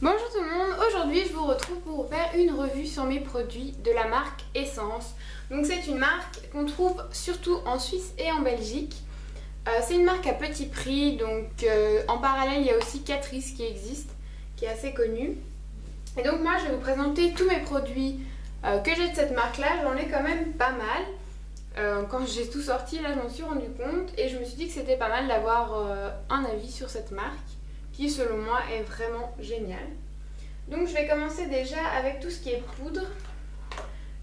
Bonjour tout le monde, aujourd'hui je vous retrouve pour vous faire une revue sur mes produits de la marque Essence. Donc c'est une marque qu'on trouve surtout en Suisse et en Belgique. C'est une marque à petit prix, donc en parallèle il y a aussi Catrice qui existe, qui est assez connue. Et donc moi je vais vous présenter tous mes produits que j'ai de cette marque là, j'en ai quand même pas mal. Quand j'ai tout sorti là je m'en suis rendu compte et je me suis dit que c'était pas mal d'avoir un avis sur cette marque qui selon moi est vraiment géniale. Donc je vais commencer déjà avec tout ce qui est poudre.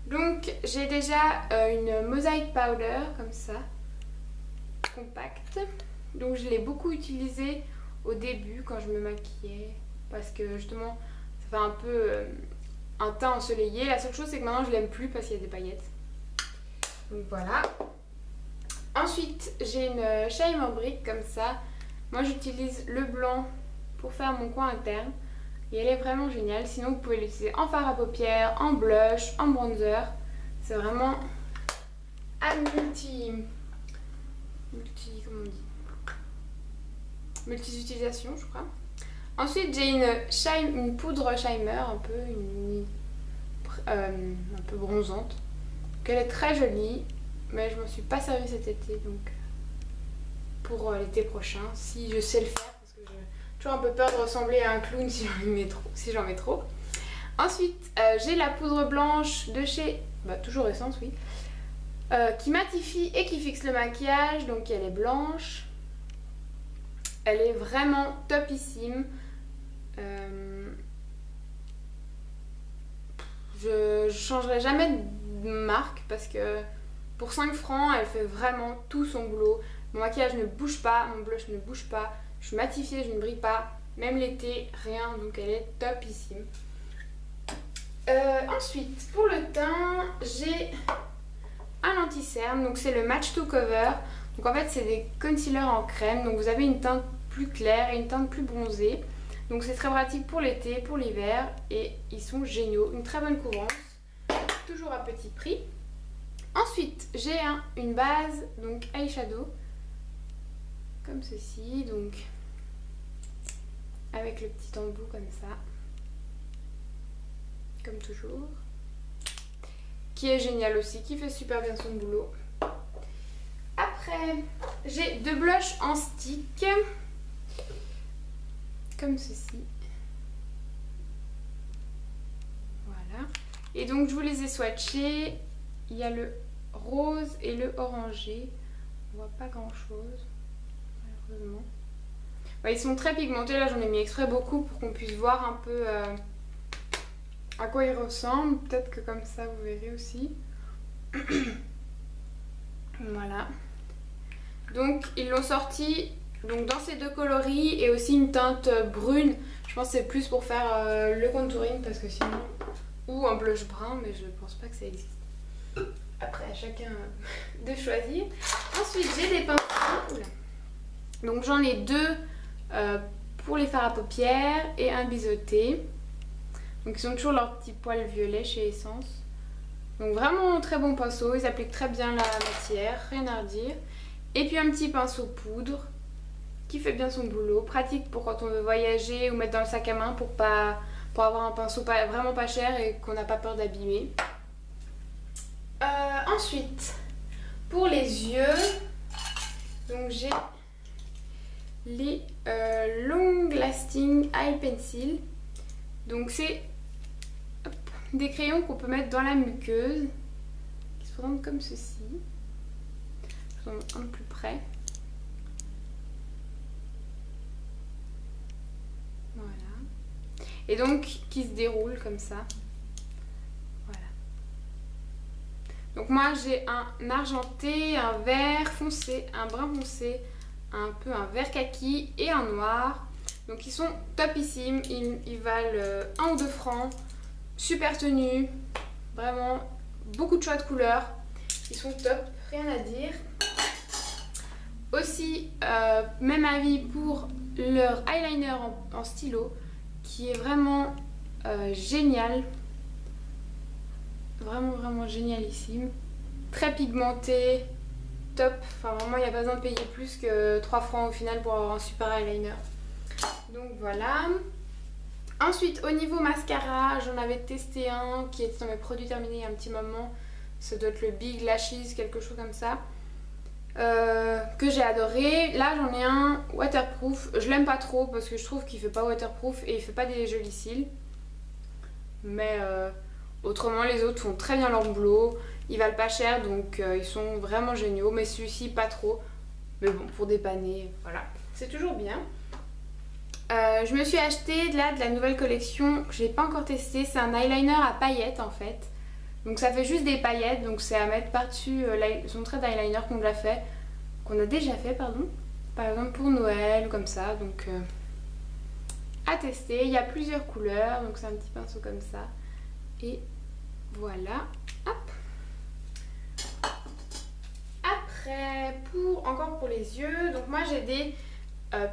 Donc j'ai déjà une Mosaic Powder comme ça, compacte. Donc je l'ai beaucoup utilisée au début quand je me maquillais parce que justement ça fait un peu un teint ensoleillé. La seule chose c'est que maintenant je l'aime plus parce qu'il y a des paillettes. Donc voilà. Ensuite j'ai une Shine en brique comme ça. Moi j'utilise le blanc pour faire mon coin interne et elle est vraiment géniale. Sinon vous pouvez l'utiliser en fard à paupières, en blush, en bronzer. C'est vraiment à comment on dit, multi-utilisation je crois. Ensuite j'ai une poudre Shimer un peu bronzante. Elle est très jolie mais je m'en suis pas servie cet été, donc pour l'été prochain si je sais le faire. Toujours un peu peur de ressembler à un clown si j'en mets trop. Ensuite, j'ai la poudre blanche de chez, toujours Essence, oui, qui matifie et qui fixe le maquillage. Donc elle est blanche. Elle est vraiment topissime. Je changerai jamais de marque parce que pour 5 francs, elle fait vraiment tout son boulot. Mon maquillage ne bouge pas, mon blush ne bouge pas. Je suis matifiée, je ne brille pas, même l'été, rien, donc elle est topissime. Ensuite, pour le teint, j'ai un anti-cerne, donc c'est le Match to Cover. Donc en fait, c'est des concealers en crème, donc vous avez une teinte plus claire et une teinte plus bronzée. Donc c'est très pratique pour l'été, pour l'hiver, et ils sont géniaux. Une très bonne couvrance, toujours à petit prix. Ensuite, j'ai une base, donc eyeshadow, comme ceci, donc avec le petit embout comme ça, comme toujours, qui est génial aussi, qui fait super bien son boulot. Après j'ai deux blushs en stick comme ceci, voilà, et donc je vous les ai swatchés. Il y a le rose et le orangé, on voit pas grand chose malheureusement. Ils sont très pigmentés, là j'en ai mis exprès beaucoup pour qu'on puisse voir un peu à quoi ils ressemblent. Peut-être que comme ça vous verrez aussi. Voilà. Donc ils l'ont sorti donc, dans ces deux coloris et aussi une teinte brune. Je pense que c'est plus pour faire le contouring parce que sinon... Ou un blush brun, mais je pense pas que ça existe. Après à chacun de choisir. Ensuite j'ai des pinceaux. Donc j'en ai deux pour les fards à paupières et un biseauté. Donc ils ont toujours leur petit poil violet chez Essence. Donc vraiment très bon pinceau, ils appliquent très bien la matière, rien à redire. Et puis un petit pinceau poudre qui fait bien son boulot, pratique pour quand on veut voyager ou mettre dans le sac à main pour avoir un pinceau vraiment pas cher et qu'on n'a pas peur d'abîmer. Ensuite, pour les yeux, donc j'ai les Long Lasting Eye Pencil. Donc c'est des crayons qu'on peut mettre dans la muqueuse qui se présentent comme ceci. Je vous en montre un peu plus près. Voilà. Et donc qui se déroulent comme ça. Voilà. Donc moi j'ai un argenté, un vert foncé, un brun foncé, un peu un vert kaki et un noir. Donc ils sont topissimes, ils valent 1 ou 2 francs, super tenue, vraiment beaucoup de choix de couleurs, ils sont top, rien à dire. Aussi même avis pour leur eyeliner en stylo qui est vraiment génial, vraiment génialissime, très pigmenté, top, enfin vraiment il n'y a pas besoin de payer plus que 3 francs au final pour avoir un super eyeliner. Donc voilà. Ensuite, au niveau mascara, j'en avais testé un qui était dans mes produits terminés il y a un petit moment. Ça doit être le Big Lashes, quelque chose comme ça. Que j'ai adoré. Là, j'en ai un waterproof. Je l'aime pas trop parce que je trouve qu'il fait pas waterproof et il fait pas des jolis cils. Mais autrement, les autres font très bien leur boulot. Ils valent pas cher, donc ils sont vraiment géniaux. Mais celui-ci, pas trop. Mais bon, pour dépanner, voilà. C'est toujours bien. Je me suis acheté de la nouvelle collection que j'ai pas encore testé. C'est un eyeliner à paillettes en fait. Donc ça fait juste des paillettes, donc c'est à mettre par-dessus son trait d'eyeliner qu'on a déjà fait, pardon. Par exemple pour Noël ou comme ça, donc à tester. Il y a plusieurs couleurs, donc c'est un petit pinceau comme ça. Et voilà, hop. Après, encore pour les yeux, donc moi j'ai des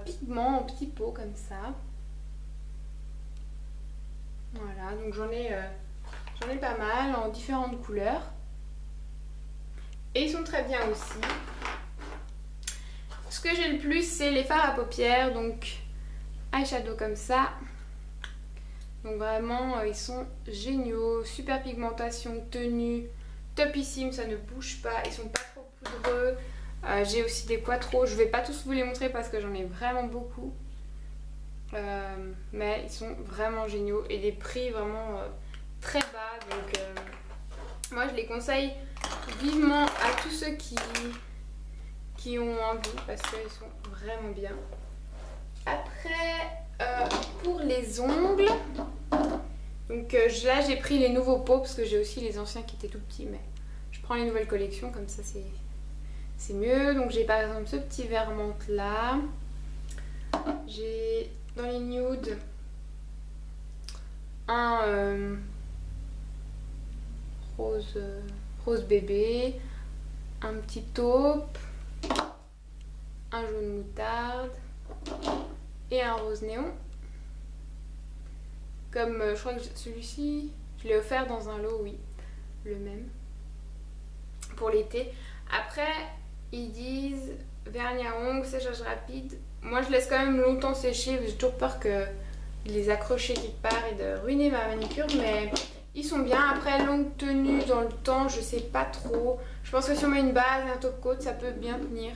pigments en petits pots comme ça. Voilà, donc j'en ai pas mal en différentes couleurs. Et ils sont très bien aussi. Ce que j'ai le plus, c'est les fards à paupières, donc eyeshadow comme ça. Donc vraiment, ils sont géniaux. Super pigmentation, tenue, topissime, ça ne bouge pas. Ils sont pas trop poudreux. J'ai aussi des quattro. Je vais pas tous vous les montrer parce que j'en ai vraiment beaucoup. Mais ils sont vraiment géniaux et des prix vraiment très bas. Donc moi je les conseille vivement à tous ceux qui ont envie parce qu'ils sont vraiment bien. Après, pour les ongles, donc là j'ai pris les nouveaux pots parce que j'ai aussi les anciens qui étaient tout petits, mais je prends les nouvelles collections comme ça c'est mieux. Donc j'ai par exemple ce petit vert menthe là. J'ai dans les nudes un rose bébé, un petit taupe, un jaune moutarde et un rose néon. Comme je crois que celui-ci, je l'ai offert dans un lot, oui, le même, pour l'été. Après, ils disent vernis à ongles, séchage rapide. Moi, je laisse quand même longtemps sécher, j'ai toujours peur de les accrocher quelque part et de ruiner ma manicure, mais ils sont bien. Après, longue tenue dans le temps, je sais pas trop. Je pense que si on met une base et un top coat, ça peut bien tenir.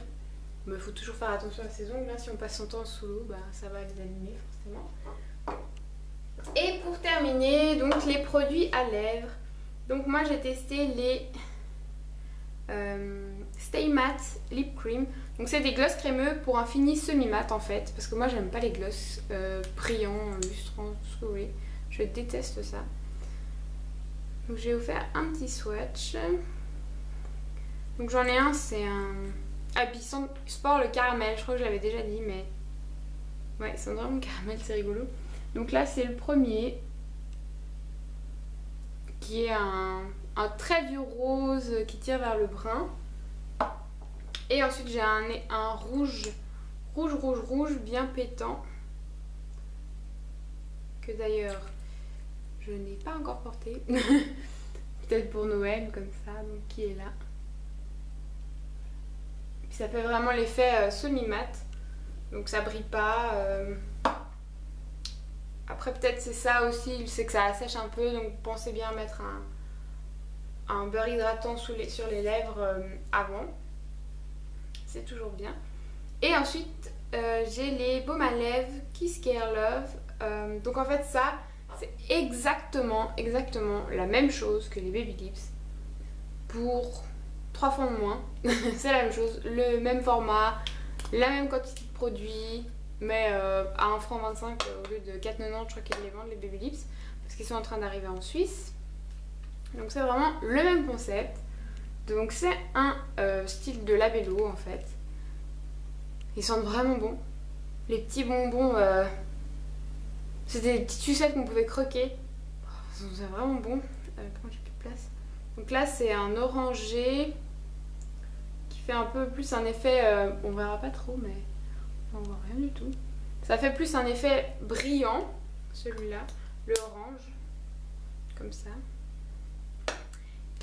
Mais il faut toujours faire attention à ses ongles, hein. Si on passe son temps sous l'eau, bah, ça va les abîmer forcément. Et pour terminer, donc les produits à lèvres. Donc moi j'ai testé les Stay Matte Lip Cream. Donc c'est des gloss crémeux pour un fini semi-mat en fait. Parce que moi j'aime pas les gloss brillants, lustrants, tout ce que vous voulez. Je déteste ça. Donc j'ai offert un petit swatch. Donc j'en ai un, c'est un Abyssant Sport le caramel. Je crois que je l'avais déjà dit, mais ouais, c'est vraiment caramel, c'est rigolo. Donc là c'est le premier qui est un très vieux rose qui tire vers le brun. Et ensuite j'ai un rouge bien pétant, que d'ailleurs je n'ai pas encore porté. Peut-être pour Noël comme ça, donc qui est là. Puis ça fait vraiment l'effet semi-mat, donc ça brille pas. Après peut-être c'est ça aussi, c'est que ça assèche un peu, donc pensez bien à mettre un beurre hydratant sur les lèvres avant. C'est toujours bien. Et ensuite j'ai les baumes à lèvres Kiss Care Love. Donc en fait ça c'est exactement la même chose que les Baby Lips pour 3 fois moins. C'est la même chose, le même format, la même quantité de produits, mais à 1,25 franc au lieu de 4,90, je crois qu'ils les vendent les Baby Lips parce qu'ils sont en train d'arriver en Suisse. Donc c'est vraiment le même concept. Donc c'est un style de labello en fait. Ils sentent vraiment bon. Les petits bonbons, c'était des petites sucettes qu'on pouvait croquer. C'est vraiment bon. Comment j'ai plus de place. Donc là c'est un orangé qui fait un peu plus un effet, on verra pas trop mais on voit rien du tout. Ça fait plus un effet brillant, celui-là, le orange, comme ça.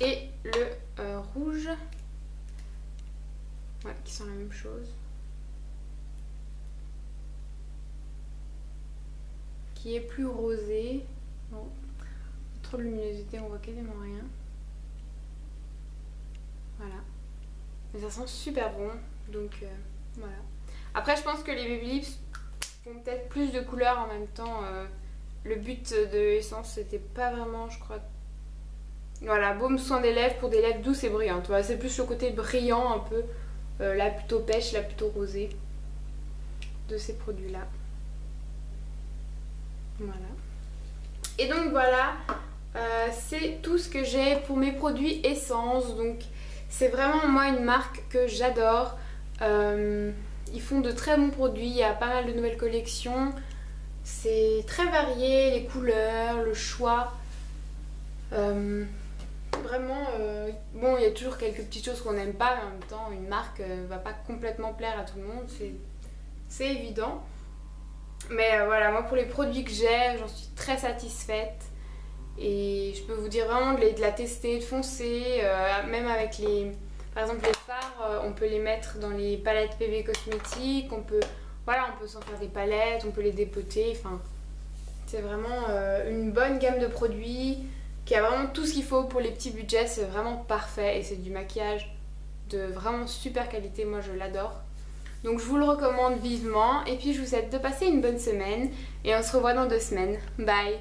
Et le rouge, ouais, qui sont la même chose. qui est plus rosé. Bon, trop de luminosité, on voit quasiment rien. Voilà. Mais ça sent super bon, donc voilà. Après je pense que les Baby Lips font peut-être plus de couleurs en même temps. Le but de l'essence c'était pas vraiment, je crois. Voilà, baume soin des lèvres pour des lèvres douces et brillantes. Voilà, c'est plus le côté brillant un peu, là plutôt pêche, là plutôt rosé de ces produits-là. Voilà. Et donc voilà, c'est tout ce que j'ai pour mes produits essence. Donc c'est vraiment moi une marque que j'adore. Ils font de très bons produits, il y a pas mal de nouvelles collections. C'est très varié, les couleurs, le choix. Vraiment, bon, il y a toujours quelques petites choses qu'on n'aime pas, mais en même temps, une marque va pas complètement plaire à tout le monde, c'est évident. Mais voilà, moi pour les produits que j'ai, j'en suis très satisfaite. Et je peux vous dire vraiment de la tester, de foncer, même avec les... Par exemple les fards, on peut les mettre dans les palettes PV cosmétiques, voilà, on peut s'en faire des palettes, on peut les dépoter, enfin... C'est vraiment une bonne gamme de produits qui a vraiment tout ce qu'il faut pour les petits budgets, c'est vraiment parfait et c'est du maquillage de vraiment super qualité, moi je l'adore. Donc je vous le recommande vivement et puis je vous souhaite de passer une bonne semaine et on se revoit dans 2 semaines. Bye!